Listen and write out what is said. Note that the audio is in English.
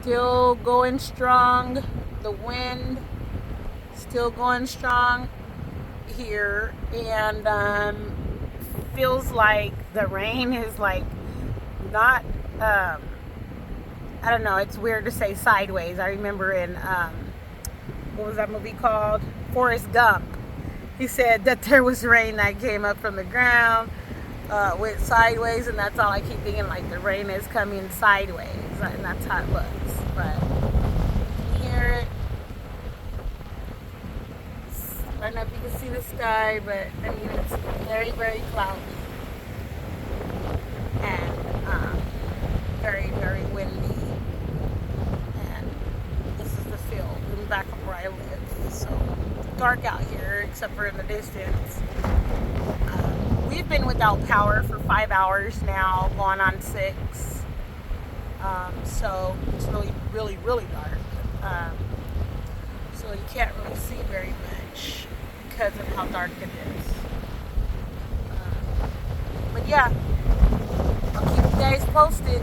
still going strong. The wind still going strong here, and feels like the rain is like not. I don't know. It's weird to say sideways. I remember in what was that movie called? Forrest Gump. He said that there was rain that came up from the ground, went sideways, and that's all I keep thinking. Like the rain is coming sideways, and that's how it looks. But you can hear it. I don't know if you can see the sky, but I mean it's very, very cloudy and very, very windy. And this is the field in the back of where I live. So dark out here, except for in the distance. We've been without power for 5 hours now, going on 6. So it's really, really, really dark. So you can't really see very much because of how dark it is. But yeah, I'll keep you guys posted.